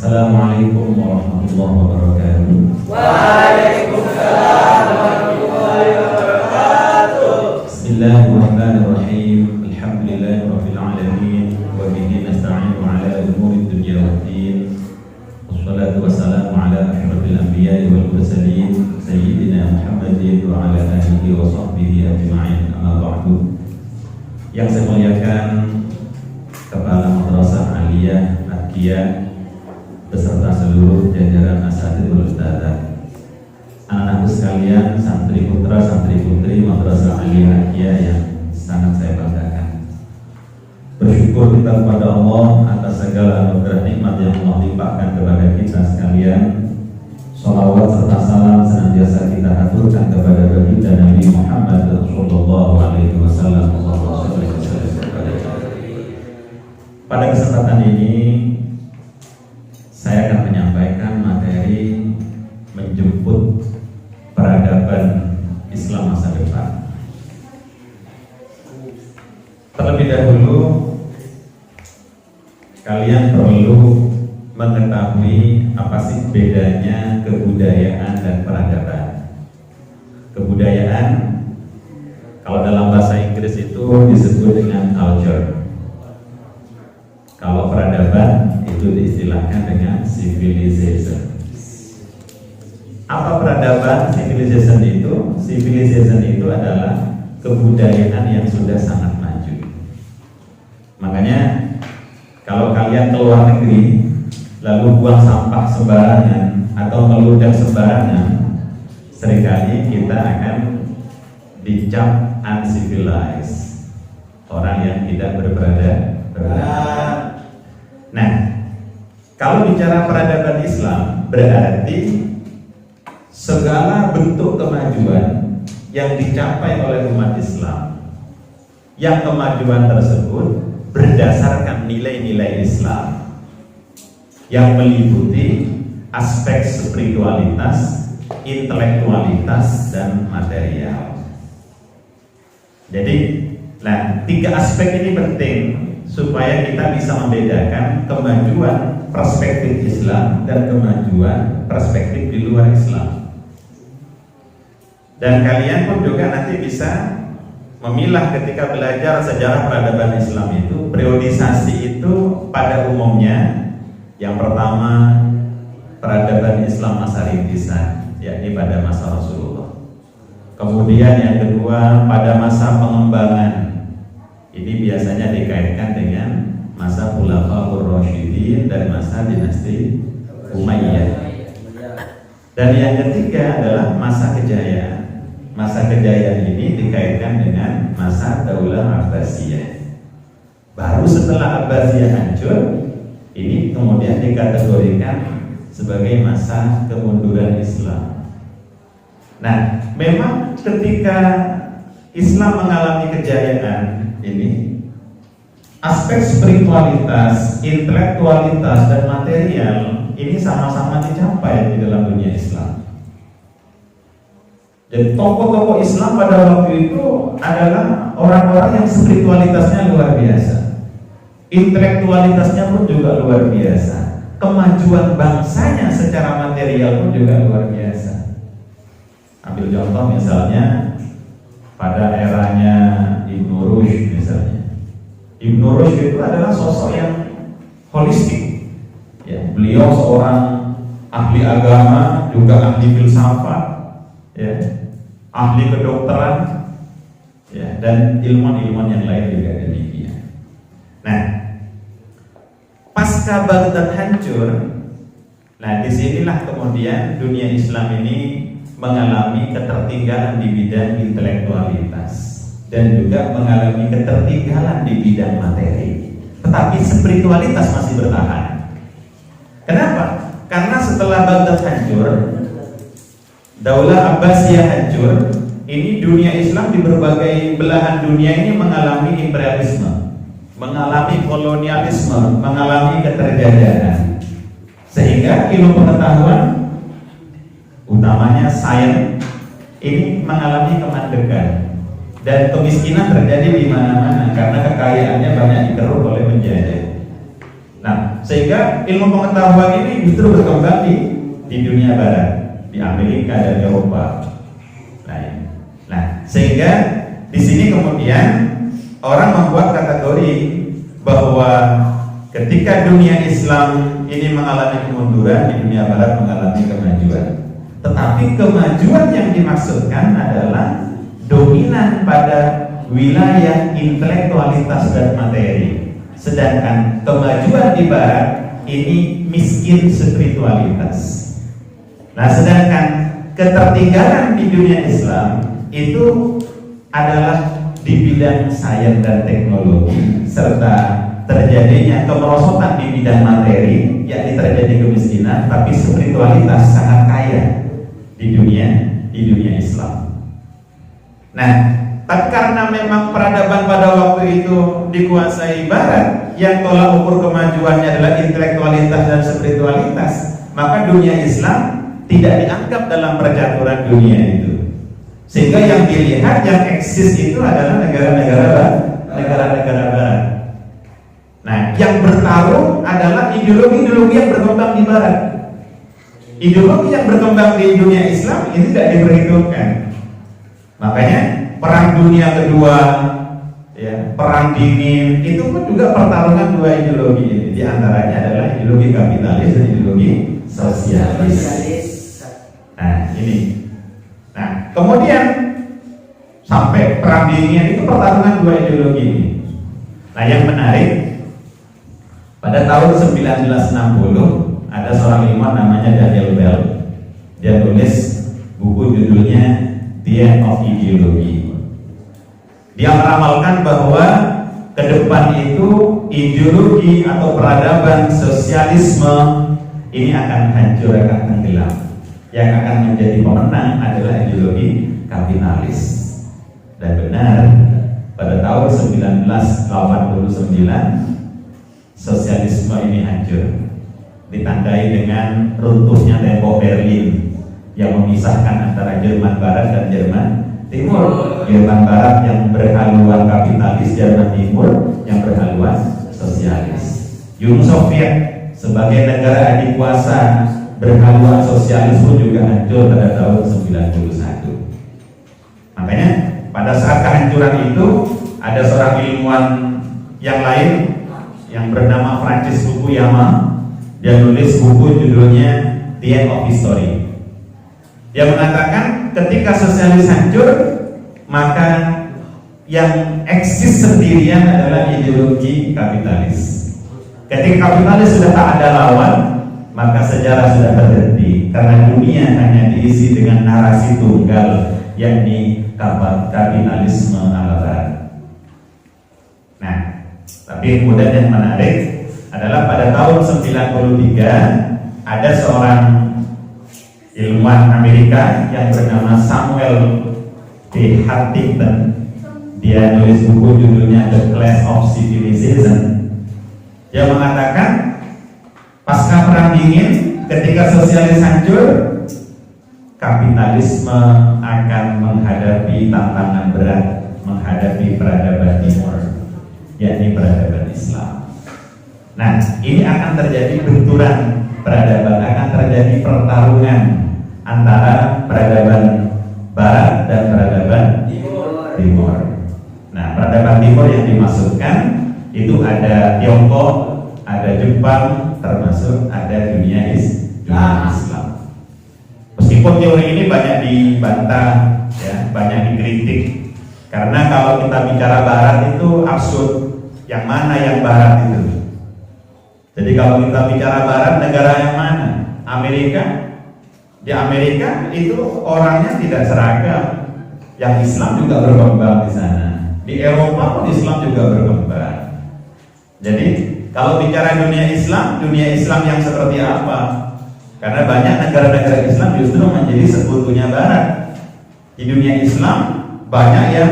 Assalamualaikum warahmatullahi wabarakatuh. Waalaikumsalam warahmatullahi wabarakatuh. Bismillahirrahmanirrahim. Alhamdulillahirabbil alamin wa bihi nasta'inu ala umuri dunya waddin. Wassalatu wassalamu ala asyrafil anbiya'i wal mursalin sayyidina Muhammadin wa ala alihi wa sahbihi ajma'in. Amma ba'du. Yang saya muliakan Kepala Madrasah Aliyah Akiyah beserta seluruh jajaran asatidz ustadzah, anak-anakku sekalian, santri putra, santri putri Madrasah Aliyah Akiyah yang sangat saya banggakan. Bersyukur kita kepada Allah atas segala anugerah nikmat yang Allah limpahkan kepada kita sekalian. Shalawat serta salam senantiasa kita aturkan kepada baginda Nabi Muhammad sallallahu alaihi wasallam. Pada kesempatan ini saya akan menyampaikan materi menjemput peradaban Islam masa depan. Terlebih dahulu, kalian perlu mengetahui apa sih bedanya kebudayaan dan peradaban. Kebudayaan, kalau dalam bahasa Inggris itu disebut dengan culture. Kalau peradaban itu diistilahkan dengan civilization. Apa peradaban? Civilization itu adalah kebudayaan yang sudah sangat maju. Makanya kalau kalian ke luar negeri lalu buang sampah sembarangan atau meludah sembarangan, seringkali kita akan dicap uncivilized, orang yang tidak berperadaban. Nah, kalau bicara peradaban Islam, berarti segala bentuk kemajuan yang dicapai oleh umat Islam, yang kemajuan tersebut berdasarkan nilai-nilai Islam yang meliputi aspek spiritualitas, intelektualitas, dan material. Jadi, tiga aspek ini penting supaya kita bisa membedakan kemajuan perspektif Islam dan kemajuan perspektif di luar Islam. Dan kalian pun juga nanti bisa memilah ketika belajar sejarah peradaban Islam itu, periodisasi itu pada umumnya yang pertama peradaban Islam masa rintisan, yakni pada masa Rasulullah. Kemudian yang kedua pada masa pengembangan. Ini biasanya dikaitkan dengan masa Khulafaur Rasyidin dan masa dinasti Umayyah. Dan yang ketiga adalah masa kejayaan. Masa kejayaan ini dikaitkan dengan masa Daulah Abbasiyah. Baru setelah Abbasiyah hancur, ini kemudian dikategorikan sebagai masa kemunduran Islam. Nah, memang ketika Islam mengalami kejayaan ini, aspek spiritualitas, intelektualitas, dan material ini sama-sama dicapai di dalam dunia Islam. Jadi tokoh-tokoh Islam pada waktu itu adalah orang-orang yang spiritualitasnya luar biasa, intelektualitasnya pun juga luar biasa, kemajuan bangsanya secara material pun juga luar biasa. Ambil contoh misalnya pada eranya Ibnu Rushd misalnya. Ibnu Rushd itu adalah sosok yang holistik. Ya, beliau seorang ahli agama, juga ahli filsafat, ya, ahli kedokteran, ya, dan ilmuwan-ilmuwan yang lain juga demikian. Nah, pasca Baghdad hancur, disinilah kemudian dunia Islam ini mengalami ketertinggalan di bidang intelektualitas dan juga mengalami ketertinggalan di bidang materi. Tetapi spiritualitas masih bertahan. Kenapa? Karena setelah Baghdad hancur, Daulah Abbasiyah hancur, ini dunia Islam di berbagai belahan dunia ini mengalami imperialisme, mengalami kolonialisme, mengalami keterjajahan. Sehingga ilmu pengetahuan, utamanya sains, ini mengalami kemandekan dan kemiskinan terjadi di mana-mana karena kekayaannya banyak dikeruk oleh penjajah. Nah, Sehingga ilmu pengetahuan ini justru berkembang di dunia barat, di Amerika dan Eropa. Nah, sehingga di sini kemudian orang membuat kategori bahwa ketika dunia Islam ini mengalami kemunduran, di dunia barat mengalami kemajuan. Tetapi kemajuan yang dimaksudkan adalah dominan pada wilayah intelektualitas dan materi. Sedangkan kemajuan di barat ini miskin spiritualitas. Nah, sedangkan ketertinggalan di dunia Islam itu adalah di bidang sains dan teknologi, serta terjadinya kemerosotan di bidang materi, yakni terjadi kemiskinan, tapi spiritualitas sangat kaya di dunia Islam. Nah, tapi karena memang peradaban pada waktu itu dikuasai Barat, yang tolak ukur kemajuannya adalah intelektualitas dan spiritualitas, maka dunia Islam tidak dianggap dalam percaturan dunia itu. Sehingga yang dilihat, yang eksis itu adalah negara-negara Barat. Nah, yang bertarung adalah ideologi-ideologi yang berkembang di Barat. Ideologi yang berkembang di dunia Islam ini tidak diperhitungkan. Makanya Perang Dunia Kedua, ya, Perang Dingin, itu pun juga pertarungan dua ideologi ini. Di antaranya adalah ideologi kapitalis dan ideologi sosialis. Nah, ini. Nah, kemudian sampai Perang Dingin itu pertarungan dua ideologi ini. Nah, yang menarik, pada tahun 1960 ada seorang ilmuwan namanya Daniel Bell. Dia tulis buku judulnya The End of Ideology. Dia meramalkan bahwa ke depan itu ideologi atau peradaban sosialisme ini akan hancur, akan tenggelam. Yang akan menjadi pemenang adalah ideologi kapitalis. Dan benar, pada tahun 1989 sosialisme ini hancur, ditandai dengan runtuhnya tembok Berlin yang memisahkan antara Jerman Barat dan Jerman Timur. Jerman Barat yang berhaluan kapitalis, Jerman Timur yang berhaluan sosialis. Uni Soviet sebagai negara adik kuasa berhaluan sosialis pun juga hancur pada tahun 91. Makanya pada saat kehancuran itu ada seorang ilmuwan yang lain yang bernama Francis Fukuyama. Dia nulis buku judulnya The End of History. Dia mengatakan ketika sosialis hancur, maka yang eksis sendirian adalah ideologi kapitalis. Ketika kapitalis sudah tak ada lawan, maka sejarah sudah berhenti, karena dunia hanya diisi dengan narasi tunggal, yakni kapitalisme ala barat. Nah, tapi kemudian yang menarik adalah pada tahun 93 ada seorang ilmuwan Amerika yang bernama Samuel D. Huntington. Dia nulis buku judulnya The Clash of Civilization. Dia mengatakan pasca Perang Dingin, ketika sosialis hancur, kapitalisme akan menghadapi tantangan berat, menghadapi peradaban timur, yakni peradaban Islam. Nah, ini akan terjadi benturan peradaban, akan terjadi pertarungan antara peradaban Barat dan peradaban Timur. Nah, peradaban Timur yang dimaksudkan itu ada Tiongkok, ada Jepang, termasuk ada dunia Islam. Meskipun teori ini banyak dibantah, ya, banyak dikritik, karena kalau kita bicara Barat itu absurd. Yang mana yang Barat itu? Jadi kalau kita bicara Barat, negara yang mana? Amerika. Di Amerika itu orangnya tidak seragam. Yang Islam juga berkembang di sana. Di Eropa pun Islam juga berkembang. Jadi kalau bicara dunia Islam yang seperti apa? Karena banyak negara-negara Islam justru menjadi sekutunya Barat. Di dunia Islam banyak yang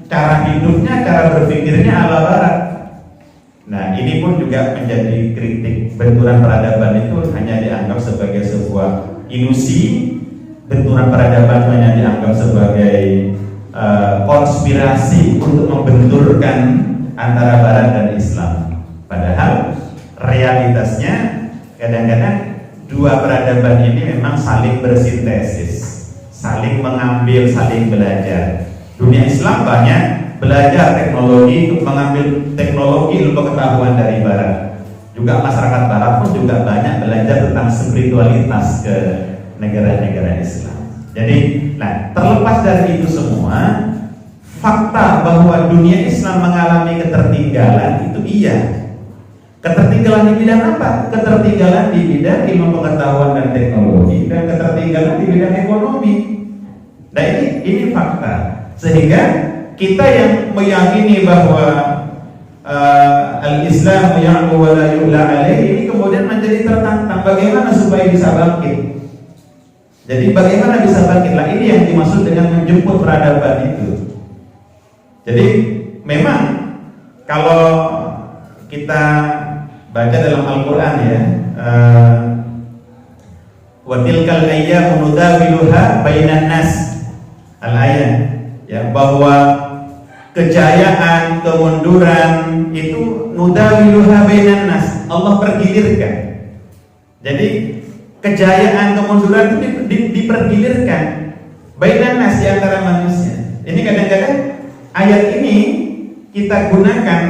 cara hidupnya, cara berpikirnya ala Barat. Nah, ini pun juga menjadi kritik. Benturan peradaban itu hanya dianggap sebagai sebuah ilusi. Benturan peradaban hanya dianggap sebagai konspirasi untuk membenturkan antara Barat dan Islam. Padahal realitas realitasnya kadang-kadang dua peradaban ini memang saling bersintesis, saling mengambil, saling belajar. Dunia Islam banyak belajar teknologi, mengambil teknologi ilmu pengetahuan dari Barat. Juga masyarakat Barat pun juga banyak belajar tentang spiritualitas ke negara-negara Islam. Jadi, nah, terlepas dari itu semua, fakta bahwa dunia Islam mengalami ketertinggalan itu iya. Ketertinggalan di bidang apa? Ketertinggalan di bidang ilmu pengetahuan dan teknologi, dan ketertinggalan di bidang ekonomi. Nah, ini fakta. Sehingga kita yang meyakini bahwa al-Islam ya'lu wa la yu'la alaih, ini kemudian menjadi tertantang. Bagaimana supaya bisa bangkit? Jadi bagaimana bisa bangkit? Lah, ini yang dimaksud dengan menjemput peradaban itu. Jadi memang kalau kita baca dalam Al-Quran ya, wa tilkal ayyamu nudawiluha bainan nas, al-ayat, ya, bahwa kejayaan, kemunduran itu nudawiluha bainan nas, Allah pergilirkan. Jadi kejayaan, kemunduran itu dipergilirkan bainan nas, di antara manusia. Ini kadang-kadang ayat ini kita gunakan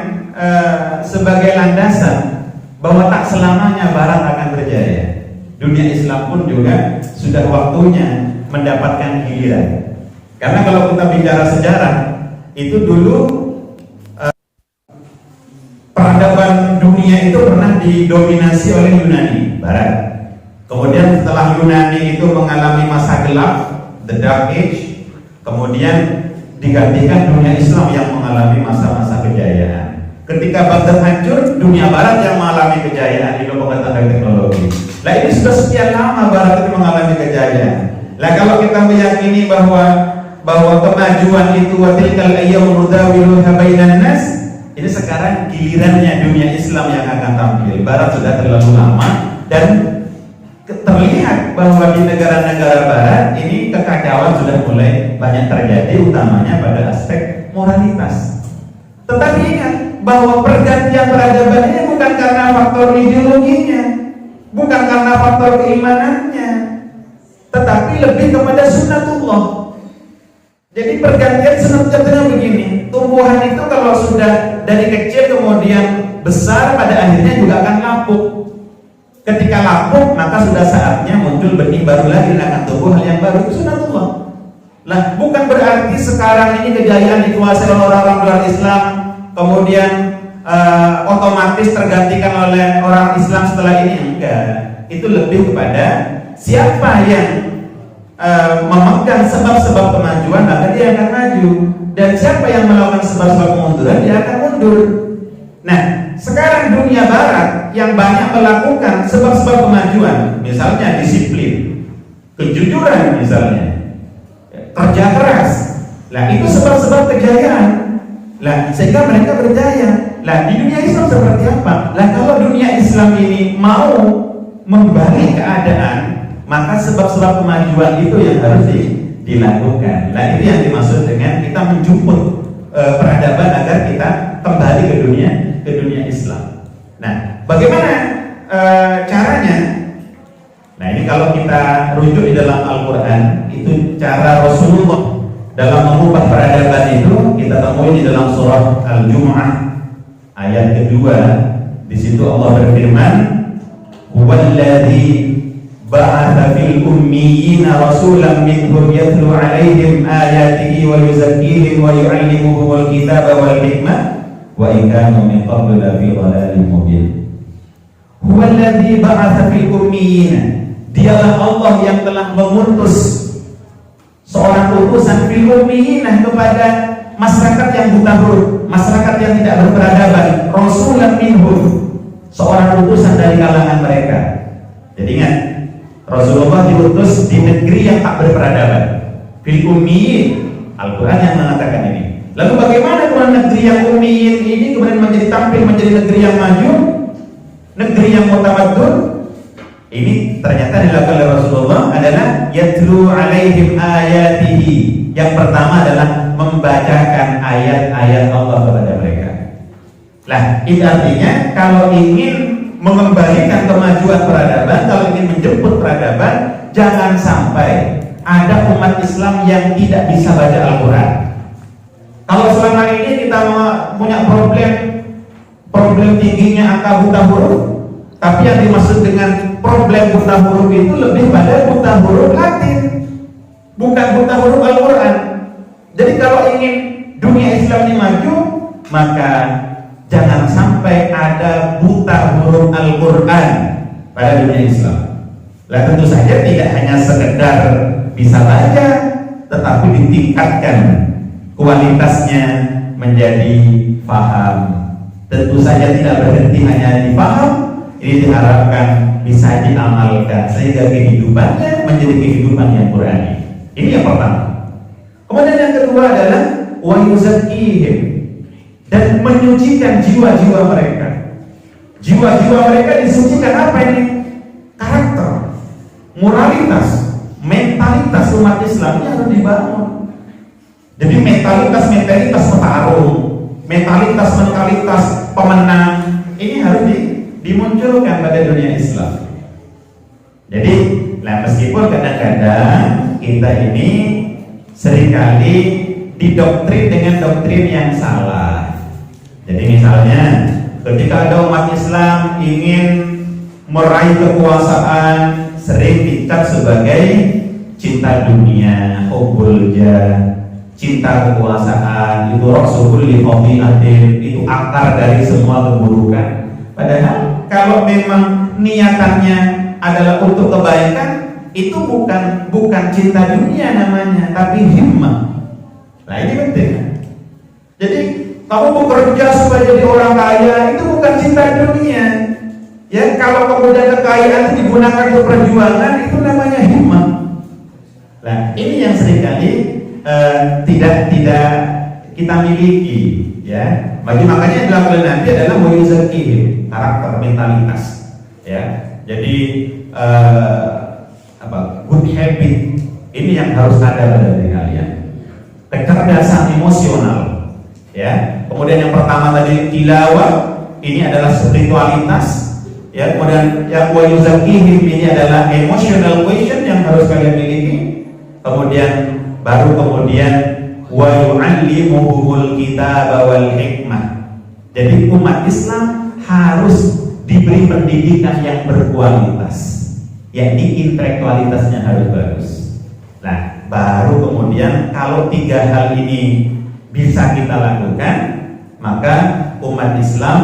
sebagai landasan bahwa tak selamanya Barat akan berjaya. Dunia Islam pun juga sudah waktunya mendapatkan giliran. Karena kalau kita bicara sejarah, itu dulu peradaban dunia itu pernah didominasi oleh Yunani Barat. Kemudian setelah Yunani itu mengalami masa gelap, the Dark Age, kemudian digantikan dunia Islam yang mengalami masa-masa kejayaan. Ketika Baghdad hancur, dunia Barat yang mengalami kejayaan ilmu pengetahuan dan teknologi. Nah, ini sudah sekian lama Barat itu mengalami kejayaan. Nah, kalau kita meyakini bahwa kemajuan itu wa tilkal ayyamu nudawiluha bainan nas, ini sekarang gilirannya dunia Islam yang akan tampil. Barat sudah terlalu lama, dan terlihat bahwa di negara-negara Barat ini kekacauan sudah mulai banyak terjadi, utamanya pada aspek moralitas. Tetapi ingat bahwa pergantian peradaban ini bukan karena faktor ideologinya, bukan karena faktor keimanannya, tetapi lebih kepada sunnatullah. Jadi pergantian sunnatullah begini, tumbuhan itu kalau sudah dari kecil kemudian besar, pada akhirnya juga akan lapuk. Ketika lapuk, maka sudah saatnya muncul benih baru lagi dan akan tumbuh hal yang baru. Itu sunnatullah. Lah, bukan berarti sekarang ini kejayaan dikuasai oleh orang-orang luar Islam, kemudian otomatis tergantikan oleh orang Islam setelah ini. Enggak. Itu lebih kepada siapa yang memegang sebab-sebab kemajuan, maka dia akan maju. Dan siapa yang melakukan sebab-sebab kemunduran, dia akan mundur. Nah, sekarang dunia Barat yang banyak melakukan sebab-sebab kemajuan, misalnya disiplin, kejujuran misalnya, kerja keras. Lah, itu sebab-sebab kejayaan. Lah, sehingga mereka berjaya. Lah, di dunia Islam seperti apa? Lah, kalau dunia Islam ini mau membalik keadaan, maka sebab-sebab kemajuan itu yang harus dilakukan. Nah, itu yang dimaksud dengan kita menjemput peradaban agar kita kembali ke dunia Islam. Nah, bagaimana caranya? Nah, ini kalau kita rujuk di dalam Al-Quran, itu cara Rasulullah dalam mengubah peradaban itu kita temui di dalam surah Al-Jumu'ah ayat kedua. Di situ Allah berfirman, "Huwallazi ba'atha fil ummiyina rasulan minhum yatlu 'alaihim ayatihi wa yuzakkihim wa yu'allimuhumul kitaba wal hikmah wa in kanu min qablu lafi dhalalin mubin." Huwallazi ba'atha fil ummiyina, dialah Allah yang telah mengutus seorang utusan fil ummiyina kepada masyarakat yang buta huruf, masyarakat yang tidak berperadaban, rasulan minhum, seorang utusan dari kalangan mereka. Jadi ingat, Rasulullah diutus di negeri yang tak berperadaban, fil ummiyin. Al-Quran yang mengatakan ini. Lalu bagaimana kalau negeri yang ummiyin ini kemudian menjadi tampil menjadi negeri yang maju, negeri yang mutamaddun? Ini ternyata dilakukan oleh Rasulullah adalah yatlu 'alaihim ayatihi. Yang pertama adalah membacakan ayat-ayat Allah kepada mereka. Lah, itu artinya kalau ingin mengembalikan kemajuan peradaban, kalau ingin menjemput peradaban, jangan sampai ada umat Islam yang tidak bisa baca Al-Quran. Kalau selama ini kita punya problem tingginya angka buta huruf, tapi yang dimaksud dengan problem buta huruf itu lebih pada buta huruf Latin, bukan buta huruf Al-Quran. Jadi kalau ingin dunia Islam ini maju, maka jangan sampai ada buta huruf Al-Quran pada dunia Islam. Lah tentu saja tidak hanya sekedar bisa baca, tetapi ditingkatkan kualitasnya menjadi faham. Tentu saja tidak berhenti hanya dipaham, ini diharapkan bisa diamalkan sehingga kehidupannya menjadi kehidupan yang Qur'ani. Ini yang pertama. Kemudian yang kedua adalah wa yuzakkihim, dan menyucikan jiwa-jiwa mereka. Jiwa-jiwa mereka disucikan apa ini? Karakter, moralitas, mentalitas umat Islam ini harus dibangun. Jadi mentalitas petarung, mentalitas pemenang ini harus dimunculkan pada dunia Islam. Jadi, meskipun kadang-kadang kita ini seringkali didoktrin dengan doktrin yang salah. Jadi misalnya, ketika ada umat Islam ingin meraih kekuasaan, sering dicap sebagai cinta dunia, hubbul jah, cinta kekuasaan, itu rasul li khati'atin, itu akar dari semua keburukan. Padahal kalau memang niatannya adalah untuk kebaikan, itu bukan cinta dunia namanya, tapi himmah. Nah ini penting. Jadi kamu bekerja supaya jadi orang kaya, itu bukan cinta dunia. Ya, kalau kemudian kekayaan itu digunakan untuk perjuangan, itu namanya himmah. Nah ini yang seringkali tidak kita miliki, ya. Makanya yang dilakukan nanti adalah muyuzakkihim, karakter, mentalitas, ya. Jadi good habit ini yang harus ada pada diri kalian. Kecerdasan emosional, ya. Kemudian yang pertama tadi tilawah, ini adalah spiritualitas, ya. Kemudian yang muyuzakkihim ini adalah emotional quotient yang harus kalian miliki. Kemudian wa yu'allimuhumul kitaba wal hikmah. Jadi umat Islam harus diberi pendidikan yang berkualitas, yakni intelektualitasnya harus bagus. Nah, baru kemudian kalau tiga hal ini bisa kita lakukan, maka umat Islam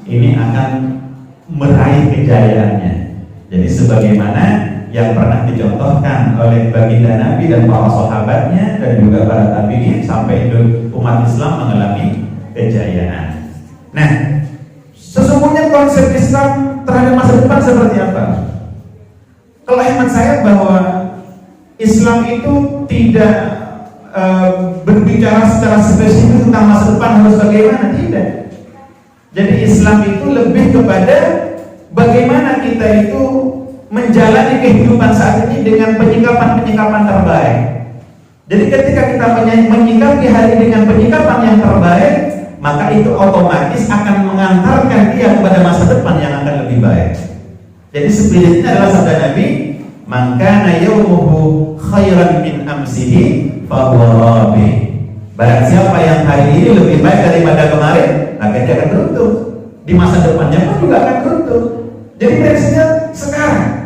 ini akan meraih kejayaannya. Jadi sebagaimana yang pernah dicontohkan oleh baginda Nabi dan para sahabatnya dan juga para tabi'in sampai umat Islam mengalami kejayaan. Nah, sesungguhnya konsep Islam terhadap masa depan seperti apa? Kalau hemat saya bahwa Islam itu tidak berbicara secara spesifik tentang masa depan harus bagaimana, tidak. Jadi Islam itu lebih kepada bagaimana kita itu menjalani kehidupan saat ini dengan penyikapan-penyikapan terbaik. Jadi ketika kita menyikapi hari dengan penyikapan yang terbaik, maka itu otomatis akan mengantarkan dia kepada masa depan yang akan lebih baik. Jadi spiritnya adalah sabda Nabi, "Man kana yawmuhu khairan min amsihi fahuwa rabih." Barang siapa yang hari ini lebih baik daripada kemarin, maka dia akan beruntung. Di masa depannya pun juga akan beruntung. Jadi prinsipnya sekarang.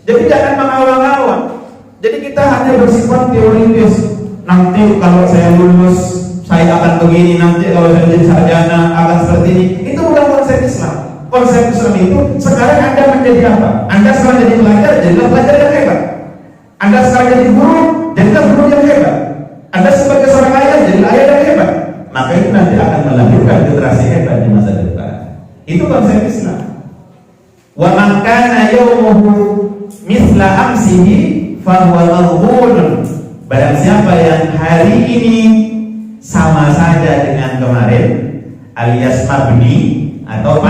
Jadi jangan mengawang-awang. Jadi kita hanya bersifat teoritis. Nanti kalau saya lulus, saya akan begini. Nanti kalau saya jadi sarjana akan seperti ini. Itu bukan konsep Islam. Konsep Islam itu sekarang Anda menjadi apa? Anda sekarang jadi pelajar, jadilah pelajar yang hebat. Anda sekarang jadi guru, jadilah guru yang hebat. Anda sebagai seorang ayah, jadilah ayah yang hebat. Maka itu nanti akan melahirkan generasi hebat di masa depan. Itu konsep Islam. Wa man kana yawmuhu mithla amsihi fahuwa maghbunun. Barang siapa yang hari ini sama saja dengan kemarin, alias mabni atau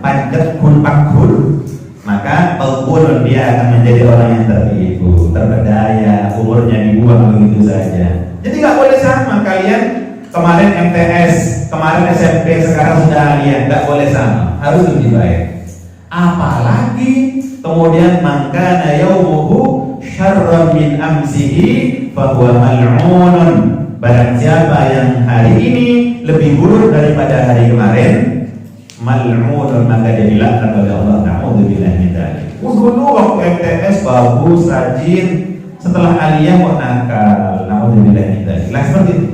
pancet kun pakhun, maka maghbunun, dia akan menjadi orang yang tertipu, terpedaya, umurnya dibuang begitu saja. Jadi nggak boleh sama kalian kemarin MTS, kemarin SMP, sekarang sudah aliyah, nggak boleh sama, harus lebih baik. Apalagi kemudian maka yaumuhu syarran min amsihi fahuwa mal'unun. Barang siapa yang hari ini lebih buruk daripada hari kemarin, mal'unun, maka dia dilaknat oleh Allah. Na'udzubillahi min dzalik. Dulu waktu MTS bagus, rajin, setelah aliyah kok nakal. Na'udzubillahi min dzalik. Lah seperti itu.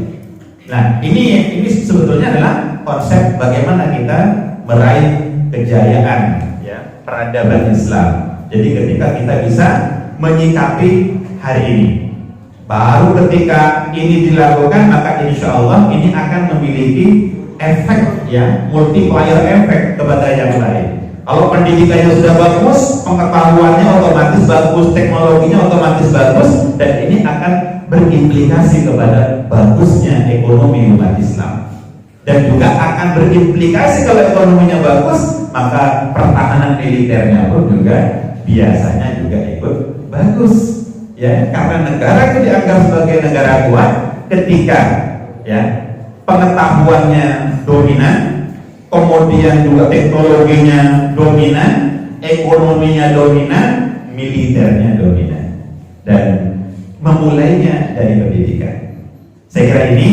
Nah, ini sebetulnya adalah konsep bagaimana kita meraih kejayaan ya peradaban Islam. Jadi ketika kita bisa menyikapi hari ini, baru ketika ini dilakukan, maka insya Allah ini akan memiliki efek ya, multiplier efek kepada yang lain. Kalau pendidikannya sudah bagus, pengetahuannya otomatis bagus, teknologinya otomatis bagus, dan ini akan berimplikasi kepada bagusnya ekonomi umat Islam. Dan juga akan berimplikasi kalau ekonominya bagus, maka pertahanan militernya pun juga biasanya juga ikut bagus. Ya, karena negara itu dianggap sebagai negara kuat ketika ya pengetahuannya dominan, kemudian juga teknologinya dominan, ekonominya dominan, militernya dominan, dan memulainya dari pendidikan. Saya kira ini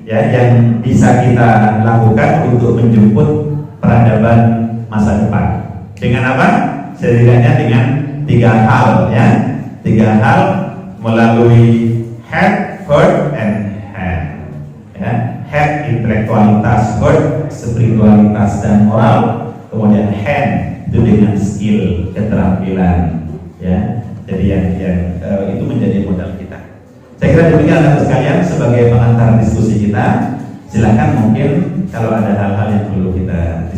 ya yang bisa kita lakukan untuk menjemput peradaban masa depan. Dengan apa? Setidaknya dengan 3 hal ya. 3 hal melalui head, heart, and hand. Ya, head intelektualitas, heart spiritualitas dan moral, kemudian hand itu dengan skill, keterampilan. Ya, jadi yang itu menjadi modal kita. Saya kira demikian anak sekalian sebagai pengantar diskusi kita. Silakan mungkin kalau ada hal-hal yang perlu kita diskusikan.